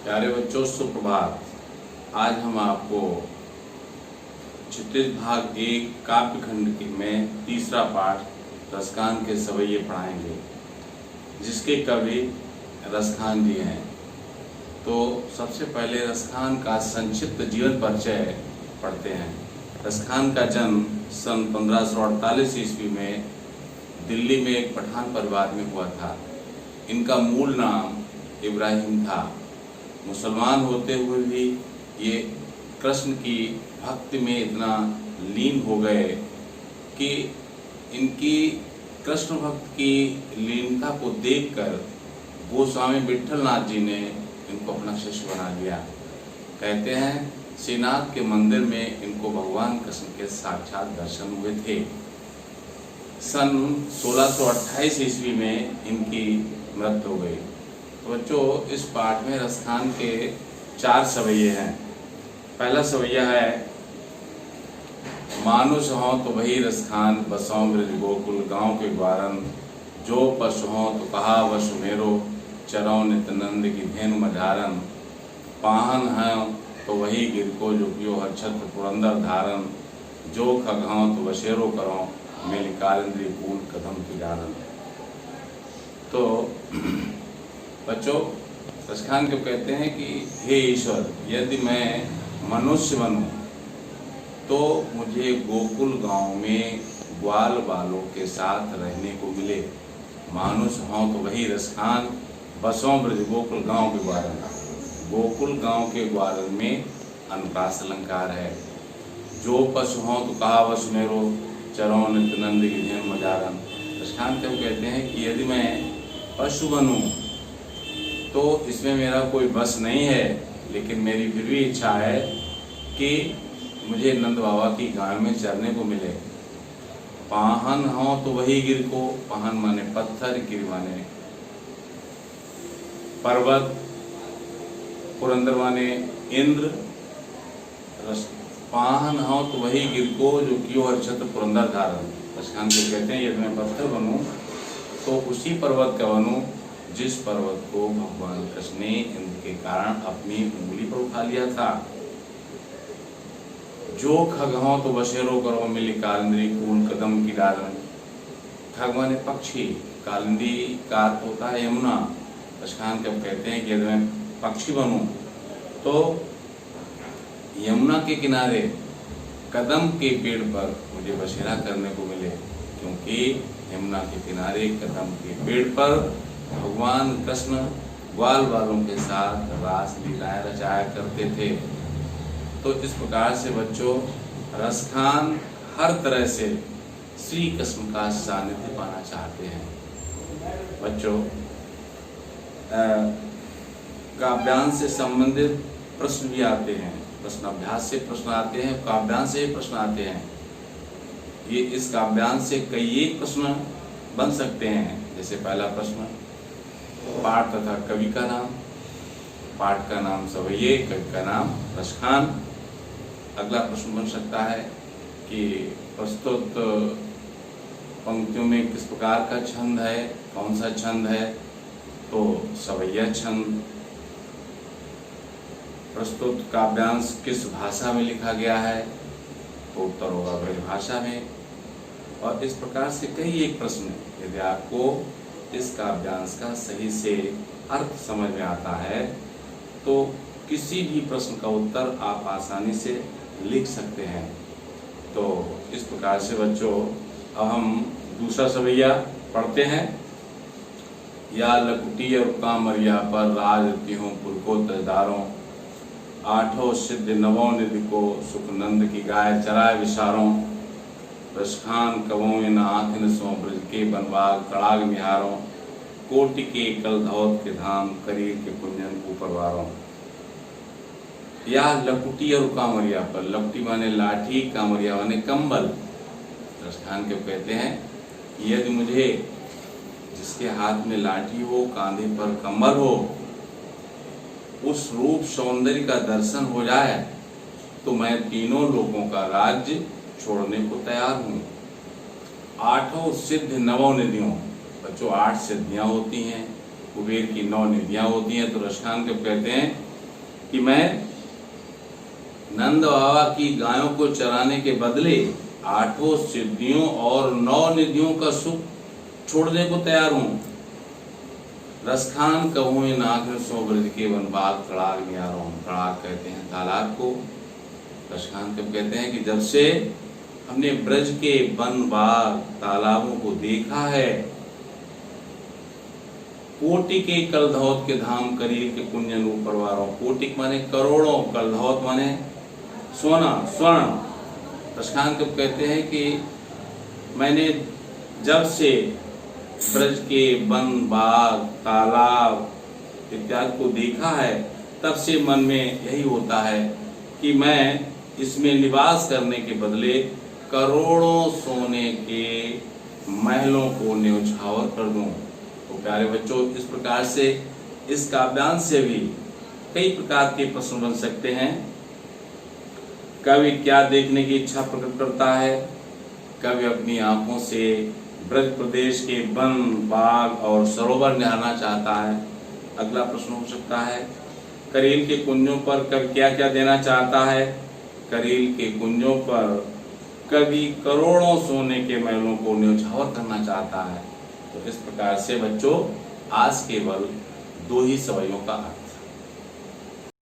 प्यारे बच्चों, सुप्रभात। आज हम आपको क्षितिज भाग 1 काव्य खंड में तीसरा पाठ रसखान के सवैये पढ़ाएंगे, जिसके कवि रसखान जी हैं। तो सबसे पहले रसखान का संक्षिप्त जीवन परिचय पढ़ते हैं। रसखान का जन्म सन 1548 ईस्वी में दिल्ली में एक पठान परिवार में हुआ था। इनका मूल नाम इब्राहिम था। मुसलमान होते हुए भी ये कृष्ण की भक्ति में इतना लीन हो गए कि इनकी कृष्ण भक्त की लीनता को देखकर गोस्वामी विट्ठलनाथ जी ने इनको अपना शिष्य बना लिया। कहते हैं श्रीनाथ के मंदिर में इनको भगवान कृष्ण के साक्षात दर्शन हुए थे। सन 1628 ईस्वी में इनकी मृत्यु हो गई। बच्चों, इस पाठ में रसखान के 4 सवैये हैं। पहला सवैया है, मानुष हों तो वही रसखान, बसों ब्रज गोकुल गांव के ग्वारन, जो पशु हों तो कहा वश मेरो, चरौ नित्यानंद की धेनु मझारन, पाहन है तो वही गिर को जो पियो हर छत्र पुरंदर धारन, जो खग हों तो वशेरो करो, मिल कालिंद्री पूर्ण कदम की डारन। तो बच्चों, रसखान को कहते हैं कि हे ईश्वर, यदि मैं मनुष्य बनूं तो मुझे गोकुल गांव में ग्वाल बालों के साथ रहने को मिले। मानुष हों तो वही रसखान, बसों ब्रज गोकुल गांव के ग्वारन। गोकुल गांव के ग्वारन में अनुप्रास अलंकार है। जो पशु हों तो कहा वश मेरो, चरौ नित्यानंद की धेनु मझारन। रसखान को कहते हैं कि यदि मैं पशु बनूं तो इसमें मेरा कोई बस नहीं है, लेकिन मेरी फिर भी इच्छा है कि मुझे नंद बाबा की गाय में चरने को मिले। पाहन हो तो वही गिर को, पाहन माने पत्थर, गिर माने पर्वत, पुरंदर माने इंद्र। पाहन हो तो वही गिर को जो कियो हर छत्र पुरंदर धारन। रसखान को कहते हैं यदि मैं पत्थर बनूं तो उसी पर्वत का बनूं जिस पर्वत को भगवान कृष्ण ने इंद्र के कारण अपनी उंगली पर उठा लिया था। जो खग हों तो बशेरो करो, मिली कालिंद्री पूर्ण कदम की डारन। खग माने पक्षी, कालिंदी का अर्थ होता है यमुना। रसखान कब कहते हैं कि यदि मैं पक्षी बनूं तो यमुना के किनारे कदम के पेड़ पर मुझे बसेरा करने को मिले, क्योंकि यमुना के किनारे कदम के पेड़ पर भगवान कृष्ण ग्वाल बालों के साथ रास लीलाएं रचाया करते थे। तो इस प्रकार से बच्चों, रसखान हर तरह से श्री कृष्ण का सानिध्य पाना चाहते हैं। बच्चों, काव्यांश से संबंधित प्रश्न भी आते हैं, प्रश्न अभ्यास से प्रश्न आते हैं, काव्यांश से प्रश्न आते हैं। ये इस काव्यांश से कई एक प्रश्न बन सकते हैं। जैसे पहला प्रश्न, पाठ तथा कवि का नाम। पाठ का नाम सवैये, कवि का नाम रसखान। अगला प्रश्न बन सकता है कि प्रस्तुत पंक्तियों में किस प्रकार का छंद है, कौन सा छंद है, तो सवैया छंद। प्रस्तुत काव्यांश किस भाषा में लिखा गया है, तो उत्तर होगा ब्रज भाषा में। और इस प्रकार से कई एक प्रश्न, यदि आपको इस काव्यांश का सही से अर्थ समझ में आता है तो किसी भी प्रश्न का उत्तर आप आसानी से लिख सकते हैं। तो इस प्रकार से बच्चों, अब हम दूसरा सवैया पढ़ते हैं। या लकुटी और कामरिया पर राज तिहों पुरको तजदारों, आठों सिद्ध नवों निधि को सुख नंद की गाय चराय विशारों, रसखान कवों न आँखिन सो ब्रज के बनवाग कड़ाग निहारों, कोटि के कल धौत के धाम करीर के कुंजन ऊपरवारों। या लकुटी और कामरिया पर, लकुटी माने लाठी, कामरिया माने कंबल। रसखान के कहते हैं यदि मुझे जिसके हाथ में लाठी हो, कांधे पर कंबल हो, उस रूप सौंदर्य का दर्शन हो जाए तो मैं तीनों लोगों का राज्य छोड़ने को तैयार हूँ। आठों सिद्ध नवों निधियों, बच्चों 8 सिद्धियां होती हैं, कुबेर की 9 निधियां होती हैं। तो रसखान कब कहते हैं कि मैं नंद बाबा की गायों को चराने के बदले 8 सिद्धियों और 9 निधियों का सुख छोड़ने को तैयार हूँ। रसखान कहूँ नाग सो ब्रज के वन बाग तड़ाग नियारों। तड़ाग कहते हैं तालाब को, रसखान कब कहते हैं कि जब से हमने ब्रज के वन बाग तालाबों को देखा है, कोटि के कलधौत के धाम करीर के कुंजन परवारों। कोटिक माने करोड़ों, कलधौत माने सोना स्वर्ण। रसखान कब कहते हैं कि मैंने जब से ब्रज के वन बाग तालाब इत्यादि को देखा है, तब से मन में यही होता है कि मैं इसमें निवास करने के बदले करोड़ों सोने के महलों को न्यौछावर कर दूं। तो प्यारे बच्चों, इस प्रकार से इस काव्यांश से भी कई प्रकार के प्रश्न बन सकते हैं। कवि क्या देखने की इच्छा प्रकट करता है? कवि अपनी आंखों से ब्रज प्रदेश के वन बाग और सरोवर निहारना चाहता है। अगला प्रश्न हो सकता है, करील के कुंजों पर कवि क्या क्या देना चाहता है? करील के कुंजों पर कवि करोड़ों सोने के महलों को न्यौछावर करना चाहता है। तो इस प्रकार से बच्चों आज केवल 2 ही सवालों का